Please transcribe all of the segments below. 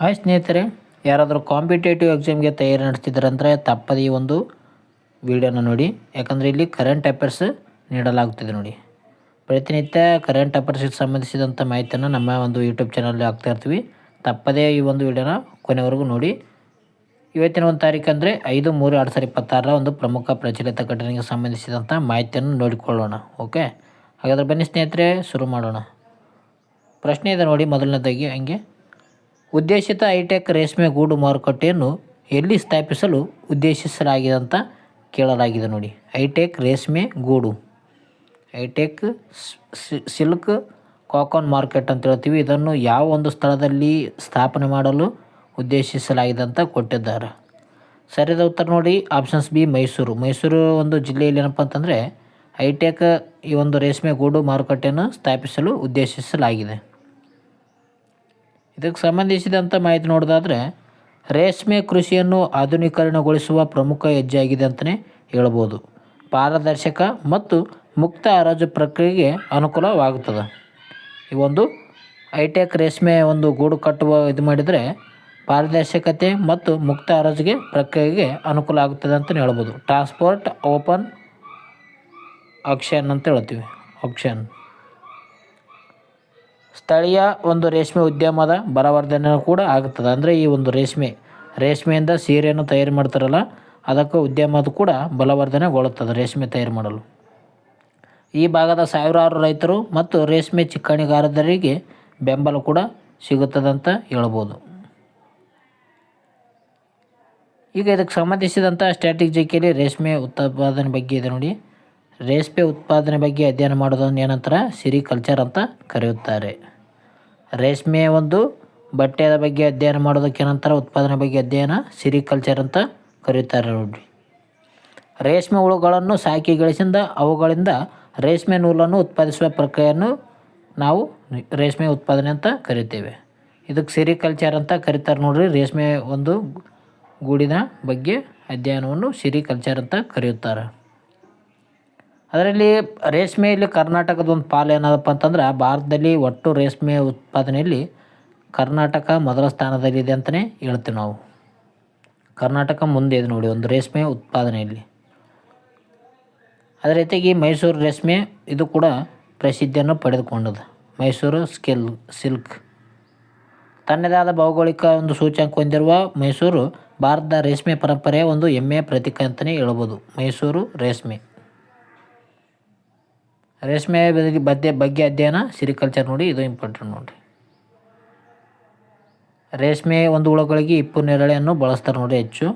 Hi ಸ್ನೇಹಿತರೆ, ಯಾರಾದರೂ competitive ಎಕ್ಸಾಮ್ಗೆ ತಯಾರಿ ನಡೆಸ್ತಿದ್ದಾರಂದರೆ ತಪ್ಪದೆ ಈ ಒಂದು ವಿಡಿಯೋನ ನೋಡಿ. ಯಾಕಂದರೆ ಇಲ್ಲಿ ಕರೆಂಟ್ ಅಫೇರ್ಸ್ ನೀಡಲಾಗುತ್ತಿದೆ ನೋಡಿ. ಪ್ರತಿನಿತ್ಯ ಕರೆಂಟ್ ಅಫೇರ್ಸ್ಗೆ ಸಂಬಂಧಿಸಿದಂಥ ಮಾಹಿತಿಯನ್ನು ನಮ್ಮ ಒಂದು ಯೂಟ್ಯೂಬ್ ಚಾನಲಲ್ಲಿ ಹಾಕ್ತಾ ಇರ್ತೀವಿ. ತಪ್ಪದೇ ಈ ಒಂದು ವಿಡಿಯೋನ ಕೊನೆವರೆಗೂ ನೋಡಿ. ಇವತ್ತಿನ ಒಂದು ತಾರೀಕು ಅಂದರೆ 5/3/2026 ಒಂದು ಪ್ರಮುಖ ಪ್ರಚಲಿತ ಘಟನೆಗೆ ಸಂಬಂಧಿಸಿದಂಥ ಮಾಹಿತಿಯನ್ನು ನೋಡಿಕೊಳ್ಳೋಣ. ಓಕೆ, ಹಾಗಾದರೆ ಬನ್ನಿ ಸ್ನೇಹಿತರೆ, ಶುರು ಮಾಡೋಣ. ಪ್ರಶ್ನೆ ಇದೆ ನೋಡಿ. ಮೊದಲನೇದಾಗಿ ಹಂಗೆ, ಉದ್ದೇಶಿತ ಹೈಟೆಕ್ ರೇಷ್ಮೆ ಗೂಡು ಮಾರುಕಟ್ಟೆಯನ್ನು ಎಲ್ಲಿ ಸ್ಥಾಪಿಸಲು ಉದ್ದೇಶಿಸಲಾಗಿದೆ ಅಂತ ಕೇಳಲಾಗಿದೆ ನೋಡಿ. ಹೈಟೆಕ್ ರೇಷ್ಮೆ ಗೂಡು, ಹೈಟೆಕ್ ಸಿಲ್ಕ್ ಕಾಕಾನ್ ಮಾರ್ಕೆಟ್ ಅಂತ ಹೇಳ್ತೀವಿ. ಇದನ್ನು ಯಾವ ಒಂದು ಸ್ಥಳದಲ್ಲಿ ಸ್ಥಾಪನೆ ಮಾಡಲು ಉದ್ದೇಶಿಸಲಾಗಿದೆ ಅಂತ ಕೊಟ್ಟಿದ್ದಾರೆ. ಸರಿಯಾದ ಉತ್ತರ ನೋಡಿ ಆಪ್ಷನ್ಸ್ ಬಿ, ಮೈಸೂರು. ಮೈಸೂರು ಒಂದು ಜಿಲ್ಲೆಯಲ್ಲಿ ಏನಪ್ಪ ಅಂತಂದರೆ ಹೈಟೆಕ್ ಈ ಒಂದು ರೇಷ್ಮೆ ಗೂಡು ಮಾರುಕಟ್ಟೆಯನ್ನು ಸ್ಥಾಪಿಸಲು ಉದ್ದೇಶಿಸಲಾಗಿದೆ. ಇದಕ್ಕೆ ಸಂಬಂಧಿಸಿದಂಥ ಮಾಹಿತಿ ನೋಡೋದಾದರೆ, ರೇಷ್ಮೆ ಕೃಷಿಯನ್ನು ಆಧುನೀಕರಣಗೊಳಿಸುವ ಪ್ರಮುಖ ಹೆಜ್ಜೆಯಾಗಿದೆ ಅಂತಲೇ ಹೇಳ್ಬೋದು. ಪಾರದರ್ಶಕ ಮತ್ತು ಮುಕ್ತ ಹರಾಜು ಪ್ರಕ್ರಿಯೆಗೆ ಅನುಕೂಲವಾಗುತ್ತದೆ. ಈ ಒಂದು ಹೈಟೆಕ್ ರೇಷ್ಮೆ ಒಂದು ಗೂಡು ಕಟ್ಟುವ ಇದು ಮಾಡಿದರೆ ಪಾರದರ್ಶಕತೆ ಮತ್ತು ಮುಕ್ತ ಹರಾಜಿಗೆ ಪ್ರಕ್ರಿಯೆಗೆ ಅನುಕೂಲ ಆಗುತ್ತದೆ ಅಂತಲೇ ಹೇಳ್ಬೋದು. ಟ್ರಾನ್ಸ್ಪೋರ್ಟ್ ಓಪನ್ ಆಕ್ಷನ್ ಅಂತ ಹೇಳ್ತೀವಿ. ಆಕ್ಷನ್ ಸ್ಥಳೀಯ ಒಂದು ರೇಷ್ಮೆ ಉದ್ಯಮದ ಬಲವರ್ಧನೆ ಕೂಡ ಆಗುತ್ತದೆ. ಅಂದರೆ ಈ ಒಂದು ರೇಷ್ಮೆಯಿಂದ ಸೀರೆಯನ್ನು ತಯಾರು ಮಾಡ್ತಾರಲ್ಲ, ಅದಕ್ಕೆ ಉದ್ಯಮದ ಕೂಡ ಬಲವರ್ಧನೆಗೊಳ್ಳುತ್ತದೆ ರೇಷ್ಮೆ ತಯಾರು ಮಾಡಲು. ಈ ಭಾಗದ ಸಾವಿರಾರು ರೈತರು ಮತ್ತು ರೇಷ್ಮೆ ಚಿಕ್ಕಣಿಗಾರರಿಗೆ ಬೆಂಬಲ ಕೂಡ ಸಿಗುತ್ತದೆ ಅಂತ ಹೇಳ್ಬೋದು. ಈಗ ಇದಕ್ಕೆ ಸಂಬಂಧಿಸಿದಂಥ ಸ್ಟ್ರಾಟಜಿಕಲಿ ರೇಷ್ಮೆ ಉತ್ಪಾದನೆ ಬಗ್ಗೆ ಇದೆ ನೋಡಿ. ರೇಷ್ಮೆ ಉತ್ಪಾದನೆ ಬಗ್ಗೆ ಅಧ್ಯಯನ ಮಾಡೋದನ್ನು ಏನಂತಾರೆ? ಸಿರಿಕಲ್ಚರ್ ಅಂತ ಕರೆಯುತ್ತಾರೆ. ರೇಷ್ಮೆ ಒಂದು ಬಟ್ಟೆಯ ಬಗ್ಗೆ ಅಧ್ಯಯನ ಮಾಡೋದಕ್ಕೆ ಏನಂತಾರೆ? ಉತ್ಪಾದನೆ ಬಗ್ಗೆ ಅಧ್ಯಯನ ಸಿರಿಕಲ್ಚರ್ ಅಂತ ಕರೆಯುತ್ತಾರೆ ನೋಡಿ. ರೇಷ್ಮೆ ಹುಳುಗಳನ್ನು ಸಾಕಿ ಗಳಿಸಿದ ಅವುಗಳಿಂದ ರೇಷ್ಮೆ ನೂಲನ್ನು ಉತ್ಪಾದಿಸುವ ಪ್ರಕ್ರಿಯೆಯನ್ನು ನಾವು ರೇಷ್ಮೆ ಉತ್ಪಾದನೆ ಅಂತ ಕರಿತೇವೆ. ಇದಕ್ಕೆ ಸಿರಿಕಲ್ಚರ್ ಅಂತ ಕರೀತಾರೆ ನೋಡ್ರಿ. ರೇಷ್ಮೆ ಒಂದು ಗೂಡಿನ ಬಗ್ಗೆ ಅಧ್ಯಯನವನ್ನು ಸಿರಿಕಲ್ಚರ್ ಅಂತ ಕರೆಯುತ್ತಾರೆ. ಅದರಲ್ಲಿ ರೇಷ್ಮೆಯಲ್ಲಿ ಕರ್ನಾಟಕದ ಒಂದು ಪಾಲು ಏನದಪ್ಪ ಅಂತಂದ್ರೆ, ಭಾರತದಲ್ಲಿ ಒಟ್ಟು ರೇಷ್ಮೆ ಉತ್ಪಾದನೆಯಲ್ಲಿ ಕರ್ನಾಟಕ ಮೊದಲ ಸ್ಥಾನದಲ್ಲಿದೆ ಅಂತಲೇ ಹೇಳ್ತೀವಿ ನಾವು. ಕರ್ನಾಟಕ ಮುಂದೆ ಇದೆ ನೋಡಿ ಒಂದು ರೇಷ್ಮೆ ಉತ್ಪಾದನೆಯಲ್ಲಿ. ಅದೇ ರೀತಿಯಾಗಿ ಮೈಸೂರು ರೇಷ್ಮೆ ಇದು ಕೂಡ ಪ್ರಸಿದ್ಧಿಯನ್ನು ಪಡೆದುಕೊಂಡದು. ಮೈಸೂರು ಸಿಲ್ಕ್ ತನ್ನದೇ ಆದ ಭೌಗೋಳಿಕ ಒಂದು ಸೂಚ್ಯಂಕ ಹೊಂದಿರುವ ಮೈಸೂರು ಭಾರತದ ರೇಷ್ಮೆ ಪರಂಪರೆಯ ಒಂದು ಹೆಮ್ಮೆಯ ಪ್ರತೀಕ ಅಂತಲೇ ಹೇಳ್ಬೋದು. ಮೈಸೂರು ರೇಷ್ಮೆ ಬಗ್ಗೆ ಅಧ್ಯಯನ ಸಿರಿಕಲ್ಚರ್ ನೋಡಿ. ಇದು ಇಂಪಾರ್ಟೆಂಟ್ ನೋಡಿ. ರೇಷ್ಮೆ ಒಂದು ಹುಳುಗಳಿಗೆ ಹಿಪ್ಪು ನೇರಳೆಯನ್ನು ಬಳಸ್ತಾರೆ ನೋಡಿ. ಹೆಚ್ಚು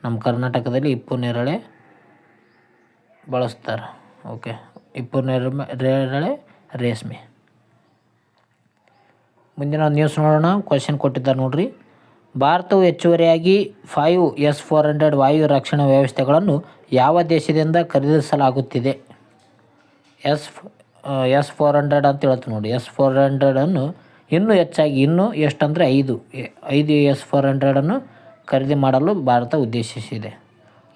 ನಮ್ಮ ಕರ್ನಾಟಕದಲ್ಲಿ ಹಿಪ್ಪು ನೇರಳೆ ಬಳಸ್ತಾರೆ. ಓಕೆ, ಹಿಪ್ಪು ನೇರಳೆ ರೇಷ್ಮೆ. ಮುಂದಿನ ನ್ಯೂಸ್ ನೋಡೋಣ. ಕ್ವಶನ್ ಕೊಟ್ಟಿದ್ದಾರೆ ನೋಡ್ರಿ. ಭಾರತವು ಹೆಚ್ಚುವರಿಯಾಗಿ 5 S-400 ವಾಯು ರಕ್ಷಣಾ ವ್ಯವಸ್ಥೆಗಳನ್ನು ಯಾವ ದೇಶದಿಂದ ಖರೀದಿಸಲಾಗುತ್ತಿದೆ? S-400 ಅಂತ ಹೇಳ್ತೀವಿ ನೋಡಿ. S-400 ಇನ್ನೂ ಹೆಚ್ಚಾಗಿ ಎಷ್ಟಂದರೆ 5 S-400 ಖರೀದಿ ಮಾಡಲು ಭಾರತ ಉದ್ದೇಶಿಸಿದೆ.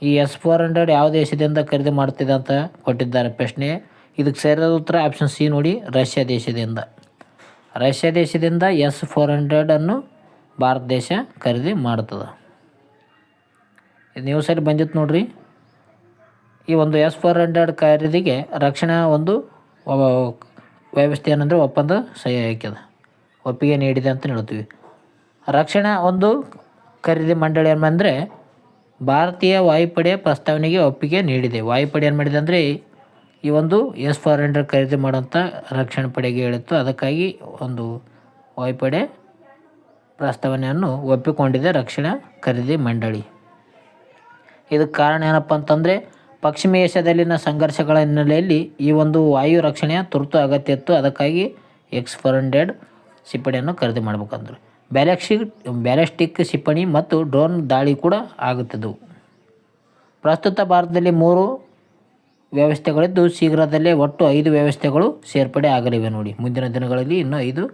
ಈ S-400 ಯಾವ ದೇಶದಿಂದ ಖರೀದಿ ಮಾಡ್ತಿದೆ ಅಂತ ಕೊಟ್ಟಿದ್ದಾರೆ ಪ್ರಶ್ನೆ. ಇದಕ್ಕೆ ಸರಿಯಾದ ಉತ್ತರ ಆಪ್ಷನ್ ಸಿ ನೋಡಿ, ರಷ್ಯಾ ದೇಶದಿಂದ. S-400 ಭಾರತ ದೇಶ ಖರೀದಿ ಮಾಡ್ತದೆ. ಇದು ನ್ಯೂಸಲ್ಲಿ ಬಂದಿತ್ತು ನೋಡ್ರಿ. ಈ ಒಂದು S-400 ಖರೀದಿಗೆ ರಕ್ಷಣಾ ಒಂದು ವ್ಯವಸ್ಥೆ ಏನಂದರೆ ಒಪ್ಪಂದ ಸಹಿ ಹಾಕ್ಯದ, ಒಪ್ಪಿಗೆ ನೀಡಿದೆ ಅಂತ ಹೇಳ್ತೀವಿ. ರಕ್ಷಣಾ ಒಂದು ಖರೀದಿ ಮಂಡಳಿ ಏನಂದರೆ ಭಾರತೀಯ ವಾಯುಪಡೆಯ ಪ್ರಸ್ತಾವನೆಗೆ ಒಪ್ಪಿಗೆ ನೀಡಿದೆ. ವಾಯುಪಡೆ ಏನು ಮಾಡಿದೆ ಅಂದರೆ ಈ ಒಂದು S-400 ಖರೀದಿ ಮಾಡೋಂಥ ರಕ್ಷಣಾ ಪಡೆಗೆ ಹೇಳಿತ್ತು. ಅದಕ್ಕಾಗಿ ಒಂದು ವಾಯುಪಡೆ ಪ್ರಸ್ತಾವನೆಯನ್ನು ಒಪ್ಪಿಕೊಂಡಿದೆ ರಕ್ಷಣಾ ಖರೀದಿ ಮಂಡಳಿ. ಇದಕ್ಕೆ ಕಾರಣ ಏನಪ್ಪ ಅಂತಂದರೆ, ಪಶ್ಚಿಮ ಏಷ್ಯಾದಲ್ಲಿನ ಸಂಘರ್ಷಗಳ ಹಿನ್ನೆಲೆಯಲ್ಲಿ ಈ ಒಂದು ವಾಯು ರಕ್ಷಣೆಯ ತುರ್ತು ಅಗತ್ಯ ಇತ್ತು. ಅದಕ್ಕಾಗಿ S-400 ಕ್ಷಿಪಣಿಯನ್ನು ಖರೀದಿ ಮಾಡಬೇಕಂದ್ರೆ ಬ್ಯಾಲಿಸ್ಟಿಕ್ ಕ್ಷಿಪಣಿ ಮತ್ತು ಡ್ರೋನ್ ದಾಳಿ ಕೂಡ ಆಗುತ್ತಿದ್ದವು. ಪ್ರಸ್ತುತ ಭಾರತದಲ್ಲಿ 3 ವ್ಯವಸ್ಥೆಗಳಿದ್ದು ಶೀಘ್ರದಲ್ಲೇ ಒಟ್ಟು 5 ವ್ಯವಸ್ಥೆಗಳು ಸೇರ್ಪಡೆ ಆಗಲಿವೆ ನೋಡಿ. ಮುಂದಿನ ದಿನಗಳಲ್ಲಿ ಇನ್ನೂ 5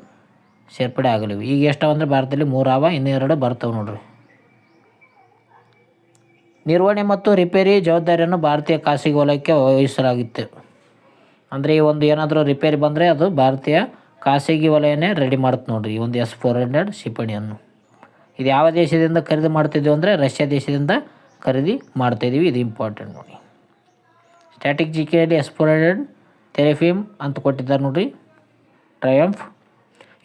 ಸೇರ್ಪಡೆ ಆಗಲಿವೆ. ಈಗ ಎಷ್ಟು ಅಂದರೆ ಭಾರತದಲ್ಲಿ 3 ಅವ, ಇನ್ನೂ 2 ಬರ್ತವೆ ನೋಡ್ರಿ. ನಿರ್ವಹಣೆ ಮತ್ತು ರಿಪೇರಿ ಜವಾಬ್ದಾರಿಯನ್ನು ಭಾರತೀಯ ಖಾಸಗಿ ವಲಯಕ್ಕೆ ವಹಿಸಲಾಗಿತ್ತು. ಅಂದರೆ ಈ ಒಂದು ಏನಾದರೂ ರಿಪೇರಿ ಬಂದರೆ ಅದು ಭಾರತೀಯ ಖಾಸಗಿ ವಲಯನೇ ರೆಡಿ ಮಾಡುತ್ತೆ ನೋಡ್ರಿ ಈ ಒಂದು S-400 ಕ್ಷಿಪಣಿಯನ್ನು. ಇದು ಯಾವ ದೇಶದಿಂದ ಖರೀದಿ ಮಾಡ್ತಿದ್ದೀವಿ ಅಂದರೆ ರಷ್ಯಾ ದೇಶದಿಂದ ಖರೀದಿ ಮಾಡ್ತಾಯಿದ್ದೀವಿ. ಇದು ಇಂಪಾರ್ಟೆಂಟ್ ನೋಡಿ. ಸ್ಟ್ಯಾಟಿಕ್ ಜಿಕೆಯಲ್ಲಿ ಎಕ್ಸ್ಪ್ಲೋಡೆಡ್ ಥೆರಫಿಮ್ ಅಂತ ಕೊಟ್ಟಿದ್ದಾರೆ ನೋಡಿರಿ. ಟ್ರಯಂಫ್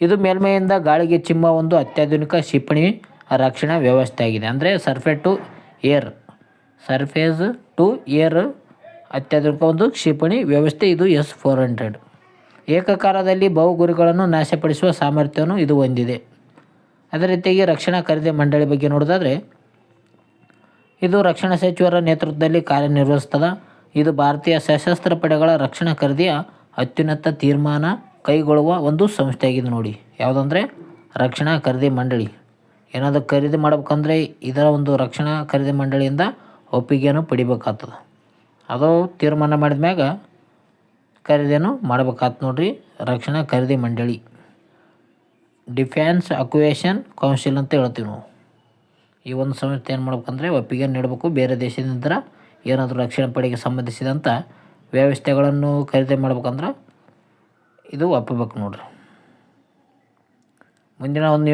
ಇದು ಮೇಲ್ಮೈಯಿಂದ ಗಾಳಿಗೆ ಚಿಮ್ಮುವ ಒಂದು ಅತ್ಯಾಧುನಿಕ ಕ್ಷಿಪಣಿ ರಕ್ಷಣಾ ವ್ಯವಸ್ಥೆ ಆಗಿದೆ. ಅಂದರೆ ಸರ್ಫೇಸ್ ಟು ಏರ್ ಅತ್ಯಾಧುನಿಕ ಒಂದು ಕ್ಷಿಪಣಿ ವ್ಯವಸ್ಥೆ ಇದು S-400. ಏಕಕಾಲದಲ್ಲಿ ಬಹು ಗುರಿಗಳನ್ನು ನಾಶಪಡಿಸುವ ಸಾಮರ್ಥ್ಯವನ್ನು ಇದು ಹೊಂದಿದೆ. ಅದೇ ರೀತಿಯಾಗಿ ರಕ್ಷಣಾ ಖರೀದಿ ಮಂಡಳಿ ಬಗ್ಗೆ ನೋಡೋದಾದರೆ ಇದು ರಕ್ಷಣಾ ಸಚಿವರ ನೇತೃತ್ವದಲ್ಲಿ ಕಾರ್ಯನಿರ್ವಹಿಸ್ತದೆ. ಇದು ಭಾರತೀಯ ಸಶಸ್ತ್ರ ಪಡೆಗಳ ರಕ್ಷಣಾ ಖರೀದಿಯ ಅತ್ಯುನ್ನತ ತೀರ್ಮಾನ ಕೈಗೊಳ್ಳುವ ಒಂದು ಸಂಸ್ಥೆಯಾಗಿದೆ ನೋಡಿ. ಯಾವುದಂದರೆ ರಕ್ಷಣಾ ಖರೀದಿ ಮಂಡಳಿ. ಏನಾದರೂ ಖರೀದಿ ಮಾಡ್ಬೇಕಂದ್ರೆ ಇದರ ಒಂದು ರಕ್ಷಣಾ ಖರೀದಿ ಮಂಡಳಿಯಿಂದ ಒಪ್ಪಿಗೆಯನ್ನು ಪಡಿಬೇಕಾಗ್ತದೆ. ಅದು ತೀರ್ಮಾನ ಮಾಡಿದ ಮ್ಯಾಗ ಖರೀದಿಯನ್ನು ಮಾಡ್ಬೇಕಾಗ್ತದೆ ನೋಡಿರಿ. ರಕ್ಷಣಾ ಖರೀದಿ ಮಂಡಳಿ ಡಿಫೆನ್ಸ್ ಅಕ್ವಿಷನ್ ಕೌನ್ಸಿಲ್ ಅಂತ ಹೇಳ್ತೀವಿ ನಾವು. ಈ ಒಂದು ಸಂಸ್ಥೆ ಏನು ಮಾಡ್ಬೇಕಂದ್ರೆ ಒಪ್ಪಿಗೆ ನೀಡಬೇಕು. ಬೇರೆ ದೇಶದಿಂದ ಏನಾದರೂ ರಕ್ಷಣಾ ಪಡೆಗೆ ಸಂಬಂಧಿಸಿದಂಥ ವ್ಯವಸ್ಥೆಗಳನ್ನು ಖರೀದಿ ಮಾಡ್ಬೇಕಂದ್ರೆ ಇದು ಒಪ್ಪಬೇಕು ನೋಡಿರಿ. ಮುಂದಿನ ಒಂದು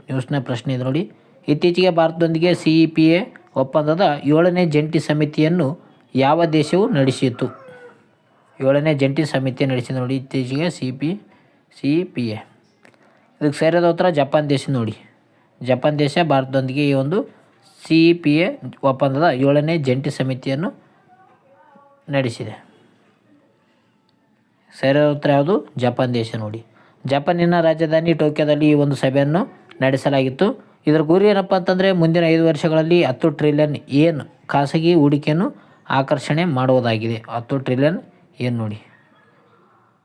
ನ್ಯೂಸ್ನ ಪ್ರಶ್ನೆ ಇದೆ ನೋಡಿ. ಇತ್ತೀಚೆಗೆ ಭಾರತದೊಂದಿಗೆ CEPA ಒಪ್ಪಂದದ 7ನೇ ಜಂಟಿ ಸಮಿತಿಯನ್ನು ಯಾವ ದೇಶವು ನಡೆಸಿತು? 7ನೇ ಜಂಟಿ ಸಮಿತಿ ನಡೆಸಿದ ನೋಡಿ ಇತ್ತೀಚೆಗೆ CEPA. ಇದಕ್ಕೆ ಸರಿಯಾದ ಉತ್ತರ ಜಪಾನ್ ದೇಶ ನೋಡಿ. ಜಪಾನ್ ದೇಶ ಭಾರತದೊಂದಿಗೆ ಈ ಒಂದು CEPA ಒಪ್ಪಂದದ 7ನೇ ಜಂಟಿ ಸಮಿತಿಯನ್ನು ನಡೆಸಿದೆ. ಸರಿಯಾದ ಉತ್ತರ ಯಾವುದು? ಜಪಾನ್ ದೇಶ ನೋಡಿ. ಜಪಾನಿನ ರಾಜಧಾನಿ ಟೋಕಿಯೋದಲ್ಲಿ ಈ ಒಂದು ಸಭೆಯನ್ನು ನಡೆಸಲಾಗಿತ್ತು. ಇದರ ಗುರಿ ಏನಪ್ಪ ಅಂತಂದರೆ ಮುಂದಿನ 5 ವರ್ಷಗಳಲ್ಲಿ 10 ಟ್ರಿಲಿಯನ್ ಯೆನ್ ಖಾಸಗಿ ಹೂಡಿಕೆಯನ್ನು ಆಕರ್ಷಣೆ ಮಾಡುವುದಾಗಿದೆ. 10 ಟ್ರಿಲಿಯನ್ ಯೆನ್ ನೋಡಿ.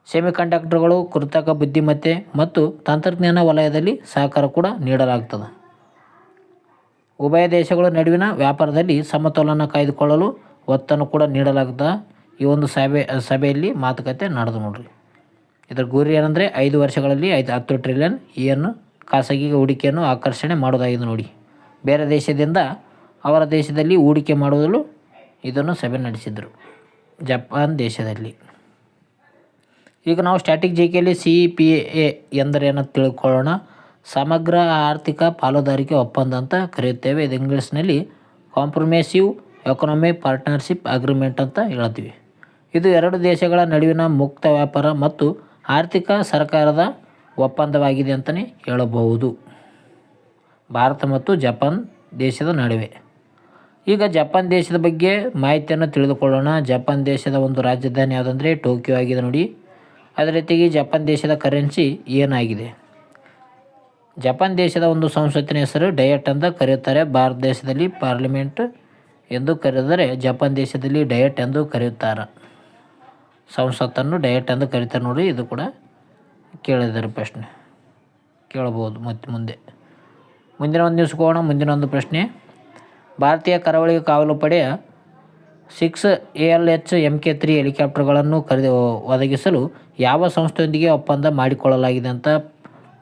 ಸೆಮಿಕಂಡಕ್ಟರ್ಗಳು, ಕೃತಕ ಬುದ್ಧಿಮತ್ತೆ ಮತ್ತು ತಂತ್ರಜ್ಞಾನ ವಲಯದಲ್ಲಿ ಸಹಕಾರ ಕೂಡ ನೀಡಲಾಗ್ತದೆ. ಉಭಯ ದೇಶಗಳ ನಡುವಿನ ವ್ಯಾಪಾರದಲ್ಲಿ ಸಮತೋಲನ ಕಾಯ್ದುಕೊಳ್ಳಲು ಒತ್ತನ್ನು ಕೂಡ ನೀಡಲಾಗ್ತದೆ. ಈ ಒಂದು ಸಭೆಯಲ್ಲಿ ಮಾತುಕತೆ ನಡೆದು ನೋಡ್ರಿ. ಇದರ ಗುರಿ ಏನಂದರೆ 5 ವರ್ಷಗಳಲ್ಲಿ 10 ಟ್ರಿಲಿಯನ್ ಯೆನ್ ಖಾಸಗಿ ಹೂಡಿಕೆಯನ್ನು ಆಕರ್ಷಣೆ ಮಾಡೋದಾಗಿದೆ ನೋಡಿ. ಬೇರೆ ದೇಶದಿಂದ ಅವರ ದೇಶದಲ್ಲಿ ಹೂಡಿಕೆ ಮಾಡುವುದು ಇದನ್ನು ಸಭೆ ನಡೆಸಿದರು ಜಪಾನ್ ದೇಶದಲ್ಲಿ. ಈಗ ನಾವು ಸ್ಟ್ಯಾಟಿಕ್ ಜಿಕೆಯಲ್ಲಿ CEPA ಎಂದರೇನು ತಿಳ್ಕೊಳ್ಳೋಣ. ಸಮಗ್ರ ಆರ್ಥಿಕ ಪಾಲುದಾರಿಕೆ ಒಪ್ಪಂದ ಅಂತ ಕರೆಯುತ್ತೇವೆ. ಇದು ಇಂಗ್ಲೀಷ್ನಲ್ಲಿ ಕಾಂಪ್ರಮೇಸಿವ್ ಎಕನಾಮಿಕ್ ಪಾರ್ಟ್ನರ್ಶಿಪ್ ಅಗ್ರಿಮೆಂಟ್ ಅಂತ ಹೇಳ್ತೀವಿ. ಇದು 2 ದೇಶಗಳ ನಡುವಿನ ಮುಕ್ತ ವ್ಯಾಪಾರ ಮತ್ತು ಆರ್ಥಿಕ ಸಹಕಾರದ ಒಪ್ಪಂದವಾಗಿದೆ ಅಂತಲೇ ಹೇಳಬಹುದು, ಭಾರತ ಮತ್ತು ಜಪಾನ್ ದೇಶದ ನಡುವೆ. ಈಗ ಜಪಾನ್ ದೇಶದ ಬಗ್ಗೆ ಮಾಹಿತಿಯನ್ನು ತಿಳಿದುಕೊಳ್ಳೋಣ. ಜಪಾನ್ ದೇಶದ ಒಂದು ರಾಜಧಾನಿ ಯಾವುದಂದರೆ ಟೋಕಿಯೋ ಆಗಿದೆ ನೋಡಿ. ಅದೇ ರೀತಿಯಾಗಿ ಜಪಾನ್ ದೇಶದ ಕರೆನ್ಸಿ ಏನಾಗಿದೆ? ಜಪಾನ್ ದೇಶದ ಒಂದು ಸಂಸತ್ತಿನ ಹೆಸರು ಡಯಟ್ ಅಂತ ಕರೆಯುತ್ತಾರೆ. ಭಾರತ ದೇಶದಲ್ಲಿ ಪಾರ್ಲಿಮೆಂಟ್ ಎಂದು ಕರೆದರೆ ಜಪಾನ್ ದೇಶದಲ್ಲಿ ಡಯಟ್ ಎಂದು ಕರೆಯುತ್ತಾರೆ. ಸಂಸತ್ತನ್ನು ಡಯಟ್ ಎಂದು ಕರೀತಾರೆ ನೋಡಿ. ಇದು ಕೂಡ ಕೇಳಿದ್ದಾರೆ, ಪ್ರಶ್ನೆ ಕೇಳಬಹುದು ಮತ್ತು ಮುಂದಿನ ಒಂದು ನ್ಯೂಸ್ ಹೋಗೋಣ. ಮುಂದಿನ ಒಂದು ಪ್ರಶ್ನೆ, ಭಾರತೀಯ ಕರಾವಳಿ ಕಾವಲು ಪಡೆಯ 6 ALH Mk3 ಹೆಲಿಕಾಪ್ಟರ್ಗಳನ್ನು ಒದಗಿಸಲು ಯಾವ ಸಂಸ್ಥೆಯೊಂದಿಗೆ ಒಪ್ಪಂದ ಮಾಡಿಕೊಳ್ಳಲಾಗಿದೆ ಅಂತ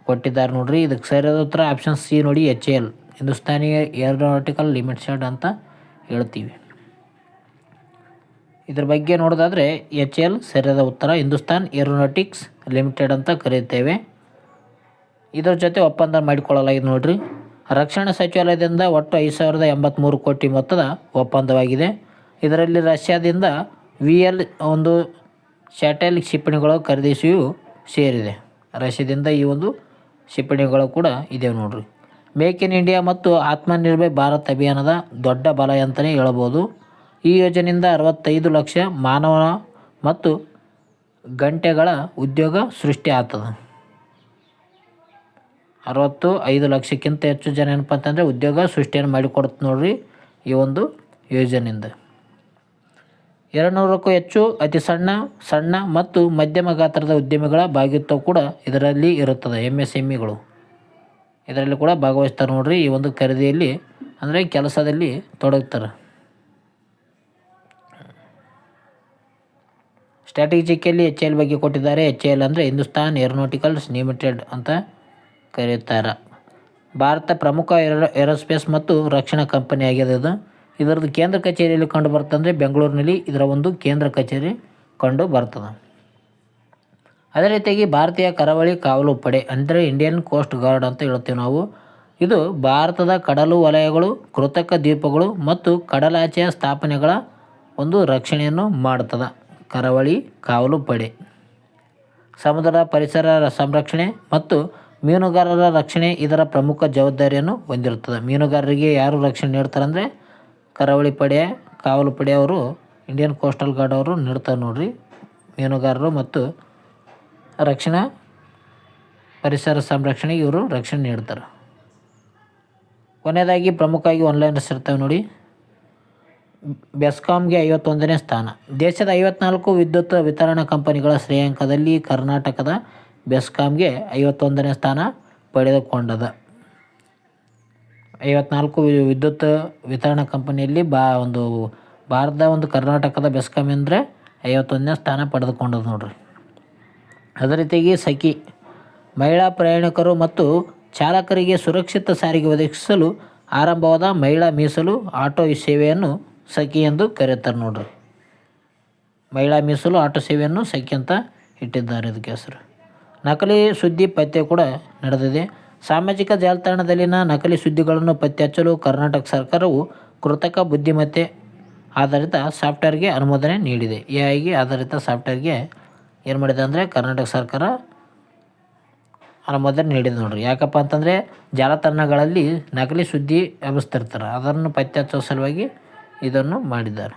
ಕೊಟ್ಟಿದ್ದಾರೆ ನೋಡ್ರಿ. ಇದಕ್ಕೆ ಸರಿಯಾದ ಉತ್ತರ ಆಪ್ಷನ್ C ನೋಡಿ, HAL ಹಿಂದೂಸ್ತಾನಿ ಏರೋನಾಟಿಕಲ್ ಲಿಮಿಟೆಡ್ ಅಂತ ಹೇಳ್ತೀವಿ. ಇದ್ರ ಬಗ್ಗೆ ನೋಡೋದಾದರೆ HAL ಸರಿಯಾದ ಉತ್ತರ. ಹಿಂದೂಸ್ತಾನ್ ಏರೋನಾಟಿಕ್ಸ್ ಲಿಮಿಟೆಡ್ ಅಂತ ಕರೆಯುತ್ತೇವೆ. ಇದರ ಜೊತೆ ಒಪ್ಪಂದ ಮಾಡಿಕೊಳ್ಳಲಾಗಿದೆ ನೋಡ್ರಿ. ರಕ್ಷಣಾ ಸಚಿವಾಲಯದಿಂದ ಒಟ್ಟು 5,083 ಕೋಟಿ ಮೊತ್ತದ ಒಪ್ಪಂದವಾಗಿದೆ. ಇದರಲ್ಲಿ ರಷ್ಯಾದಿಂದ VL ಒಂದು ಸ್ಯಾಟೆಲ್ ಕ್ಷಿಪಣಿಗಳು ಖರೀದಿಸಿಯೂ ಸೇರಿದೆ. ರಷ್ಯಾದಿಂದ ಈ ಒಂದು ಕ್ಷಿಪಣಿಗಳು ಕೂಡ ಇದೆ ನೋಡ್ರಿ. ಮೇಕ್ ಇನ್ ಇಂಡಿಯಾ ಮತ್ತು ಆತ್ಮನಿರ್ಭರ್ ಭಾರತ್ ಅಭಿಯಾನದ ದೊಡ್ಡ ಬಲ ಅಂತಲೇ ಹೇಳ್ಬೋದು. ಈ ಯೋಜನೆಯಿಂದ 65 ಲಕ್ಷ ಮಾನವ ಮತ್ತು ಗಂಟೆಗಳ ಉದ್ಯೋಗ ಸೃಷ್ಟಿ ಆಗ್ತದೆ. 65 ಲಕ್ಷಕ್ಕಿಂತ ಹೆಚ್ಚು ಜನ ಏನಪ್ಪ ಅಂತಂದರೆ ಉದ್ಯೋಗ ಸೃಷ್ಟಿಯನ್ನು ಮಾಡಿಕೊಡುತ್ತೆ ನೋಡ್ರಿ ಈ ಒಂದು ಯೋಜನೆಯಿಂದ. 200ಕ್ಕೂ ಹೆಚ್ಚು ಅತಿ ಸಣ್ಣ ಮತ್ತು ಮಧ್ಯಮ ಗಾತ್ರದ ಉದ್ಯಮಿಗಳ ಭಾಗಿತ್ವ ಕೂಡ ಇದರಲ್ಲಿ ಇರುತ್ತದೆ. MSMEಗಳು ಇದರಲ್ಲಿ ಕೂಡ ಭಾಗವಹಿಸ್ತಾರೆ ನೋಡ್ರಿ. ಈ ಒಂದು ಖರೀದಿಯಲ್ಲಿ ಅಂದರೆ ಕೆಲಸದಲ್ಲಿ ತೊಡಗ್ತಾರೆ. ಸ್ಟ್ರಾಟಜಿಕಲ್ಲಿ HAL ಬಗ್ಗೆ ಕೊಟ್ಟಿದ್ದಾರೆ. HAL ಅಂದರೆ ಹಿಂದೂಸ್ತಾನ್ ಏರೋನಾಟಿಕಲ್ಸ್ ಲಿಮಿಟೆಡ್ ಅಂತ ಕರೆಯುತ್ತಾರೆ. ಭಾರತ ಪ್ರಮುಖ ಏರೋಸ್ಪೇಸ್ ಮತ್ತು ರಕ್ಷಣಾ ಕಂಪನಿ ಆಗಿದೆ. ಇದರದ್ದು ಕೇಂದ್ರ ಕಚೇರಿಯಲ್ಲಿ ಕಂಡು ಬರ್ತಂದರೆ ಬೆಂಗಳೂರಿನಲ್ಲಿ ಇದರ ಒಂದು ಕೇಂದ್ರ ಕಚೇರಿ ಕಂಡು ಬರ್ತದೆ. ಅದೇ ರೀತಿಯಾಗಿ ಭಾರತೀಯ ಕರಾವಳಿ ಕಾವಲು ಪಡೆ ಅಂದರೆ ಇಂಡಿಯನ್ ಕೋಸ್ಟ್ ಗಾರ್ಡ್ ಅಂತ ಹೇಳ್ತೀವಿ ನಾವು. ಇದು ಭಾರತದ ಕಡಲು ವಲಯಗಳು, ಕೃತಕ ದ್ವೀಪಗಳು ಮತ್ತು ಕಡಲಾಚೆಯ ಸ್ಥಾಪನೆಗಳ ಒಂದು ರಕ್ಷಣೆಯನ್ನು ಮಾಡುತ್ತದೆ. ಕರಾವಳಿ ಕಾವಲು ಪಡೆ ಸಮುದ್ರದ ಪರಿಸರ ಸಂರಕ್ಷಣೆ ಮತ್ತು ಮೀನುಗಾರರ ರಕ್ಷಣೆ ಇದರ ಪ್ರಮುಖ ಜವಾಬ್ದಾರಿಯನ್ನು ಹೊಂದಿರುತ್ತದೆ. ಮೀನುಗಾರರಿಗೆ ಯಾರು ರಕ್ಷಣೆ ನೀಡ್ತಾರೆ ಅಂದರೆ ಕರಾವಳಿ ಪಡೆ, ಕಾವಲು ಪಡೆಯವರು, ಇಂಡಿಯನ್ ಕೋಸ್ಟಲ್ ಗಾರ್ಡ್ ಅವರು ನೀಡ್ತಾರೆ ನೋಡ್ರಿ. ಮೀನುಗಾರರು ಮತ್ತು ರಕ್ಷಣಾ ಪರಿಸರ ಸಂರಕ್ಷಣೆಗೆ ಇವರು ರಕ್ಷಣೆ ನೀಡ್ತಾರೆ. ಕೊನೆಯದಾಗಿ ಪ್ರಮುಖವಾಗಿ ಆನ್ಲೈನರ್ಸ್ ಇರ್ತವೆ ನೋಡಿ. ಬೆಸ್ಕಾಮ್ಗೆ 51ನೇ ಸ್ಥಾನ. ದೇಶದ 54 ವಿದ್ಯುತ್ ವಿತರಣಾ ಕಂಪನಿಗಳ ಶ್ರೇಯಾಂಕದಲ್ಲಿ ಕರ್ನಾಟಕದ ಬೆಸ್ಕಾಮ್ಗೆ 51ನೇ ಸ್ಥಾನ ಪಡೆದುಕೊಂಡದ. 54 ವಿದ್ಯುತ್ ವಿತರಣಾ ಕಂಪನಿಯಲ್ಲಿ ಭಾರತದ ಒಂದು ಕರ್ನಾಟಕದ ಬೆಸ್ಕಾಮ್ ಅಂದರೆ 51ನೇ ಸ್ಥಾನ ಪಡೆದುಕೊಂಡದ್ದು ನೋಡ್ರಿ. ಅದೇ ರೀತಿಯಾಗಿ ಸಖಿ ಮಹಿಳಾ ಪ್ರಯಾಣಿಕರು ಮತ್ತು ಚಾಲಕರಿಗೆ ಸುರಕ್ಷಿತ ಸಾರಿಗೆ ಒದಗಿಸಲು ಆರಂಭವಾದ ಮಹಿಳಾ ಮೀಸಲು ಆಟೋ ಸೇವೆಯನ್ನು ಸಖಿ ಎಂದು ಕರೆಯುತ್ತಾರೆ ನೋಡ್ರಿ. ಮಹಿಳಾ ಮೀಸಲು ಆಟೋ ಸೇವೆಯನ್ನು ಸಖಿ ಅಂತ ಇಟ್ಟಿದ್ದಾರೆ ಇದಕ್ಕೆ ಹೆಸರು. ನಕಲಿ ಸುದ್ದಿ ಪತ್ತೆ ಕೂಡ ನಡೆದಿದೆ. ಸಾಮಾಜಿಕ ಜಾಲತಾಣದಲ್ಲಿನ ನಕಲಿ ಸುದ್ದಿಗಳನ್ನು ಪತ್ತೆ ಹಚ್ಚಲು ಕರ್ನಾಟಕ ಸರ್ಕಾರವು ಕೃತಕ ಬುದ್ಧಿಮತ್ತೆ ಆಧಾರಿತ ಸಾಫ್ಟ್ವೇರ್ಗೆ ಅನುಮೋದನೆ ನೀಡಿದೆ. ಎಐಗೆ ಆಧಾರಿತ ಸಾಫ್ಟ್ವೇರ್ಗೆ ಏನು ಮಾಡಿದೆ ಅಂದರೆ ಕರ್ನಾಟಕ ಸರ್ಕಾರ ಅನುಮೋದನೆ ನೀಡಿದೆ ನೋಡ್ರಿ. ಯಾಕಪ್ಪ ಅಂತಂದರೆ ಜಾಲತಾಣಗಳಲ್ಲಿ ನಕಲಿ ಸುದ್ದಿ ಹಬ್ಬಿಸ್ತಿರ್ತಾರೆ, ಅದನ್ನು ಪತ್ತೆ ಹಚ್ಚೋ ಸಲುವಾಗಿ ಇದನ್ನು ಮಾಡಿದ್ದಾರೆ.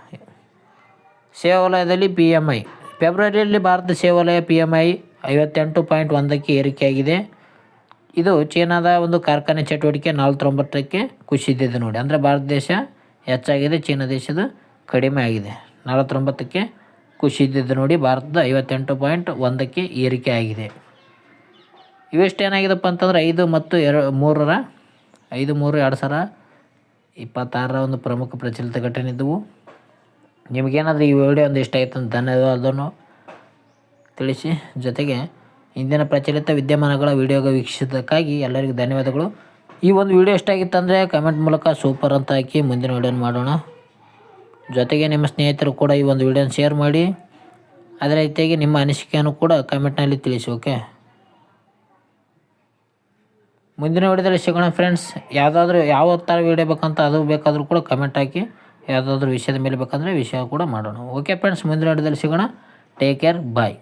ಸೇವಾ ವಲಯದಲ್ಲಿ PMI ಫೆಬ್ರವರಿಯಲ್ಲಿ ಭಾರತ ಸೇವಾ ವಲಯ PMI 58.1ಕ್ಕೆ ಏರಿಕೆಯಾಗಿದೆ. ಇದು ಚೀನಾದ ಒಂದು ಕಾರ್ಖಾನೆ ಚಟುವಟಿಕೆ 49ಕ್ಕೆ ಕುಸಿದಿದೆ ನೋಡಿ. ಅಂದರೆ ಭಾರತ ದೇಶ ಹೆಚ್ಚಾಗಿದೆ, ಚೀನಾ ದೇಶದ ಕಡಿಮೆ ಆಗಿದೆ. 49ಕ್ಕೆ ಕುಸಿದಿದ್ದು ನೋಡಿ. ಭಾರತದ 58.1ಕ್ಕೆ ಏರಿಕೆ ಆಗಿದೆ. ಇವೆಷ್ಟು ಏನಾಗಿದೆಪ್ಪ ಅಂತಂದ್ರೆ 5/3/2026 ಒಂದು ಪ್ರಮುಖ ಪ್ರಚಲಿತ ಘಟನೆ ಇದ್ದವು. ನಿಮಗೇನಾದರೂ ಈ ವಿಡಿಯೋ ಒಂದು ಇಷ್ಟ ಆಯಿತು ಅಂತ ಧನ್ಯವಾದವನ್ನು ತಿಳಿಸಿ. ಜೊತೆಗೆ ಇಂದಿನ ಪ್ರಚಲಿತ ವಿದ್ಯಮಾನಗಳ ವಿಡಿಯೋಗೆ ವೀಕ್ಷಿಸಿದ್ದಕ್ಕಾಗಿ ಎಲ್ಲರಿಗೂ ಧನ್ಯವಾದಗಳು. ಈ ಒಂದು ವಿಡಿಯೋ ಇಷ್ಟ ಆಗಿತ್ತಂದರೆ ಕಮೆಂಟ್ ಮೂಲಕ ಸೂಪರ್ ಅಂತ ಹಾಕಿ ಮುಂದಿನ ವಿಡಿಯೋನ ಮಾಡೋಣ. ಜೊತೆಗೆ ನಿಮ್ಮ ಸ್ನೇಹಿತರು ಕೂಡ ಈ ಒಂದು ವಿಡಿಯೋನ ಶೇರ್ ಮಾಡಿ. ಅದೇ ರೀತಿಯಾಗಿ ನಿಮ್ಮ ಅನಿಸಿಕೆಯನ್ನು ಕೂಡ ಕಮೆಂಟ್ನಲ್ಲಿ ತಿಳಿಸಿ. ಓಕೆ, ಮುಂದಿನ ವಿಡಿಯೋದಲ್ಲಿ ಸಿಗೋಣ ಫ್ರೆಂಡ್ಸ್. ಯಾವ ಥರ ವಿಡಿಯೋ ಬೇಕಂತ ಅದು ಬೇಕಾದರೂ ಕೂಡ ಕಮೆಂಟ್ ಹಾಕಿ. ಯಾವುದಾದ್ರೂ ವಿಷಯದ ಮೇಲೆ ಬೇಕಂದರೆ ವಿಷಯ ಕೂಡ ಮಾಡೋಣ. ಓಕೆ ಫ್ರೆಂಡ್ಸ್, ಮುಂದಿನ ವಿಡಿಯೋದಲ್ಲಿ ಸಿಗೋಣ. ಟೇಕ್ ಕೇರ್, ಬಾಯ್.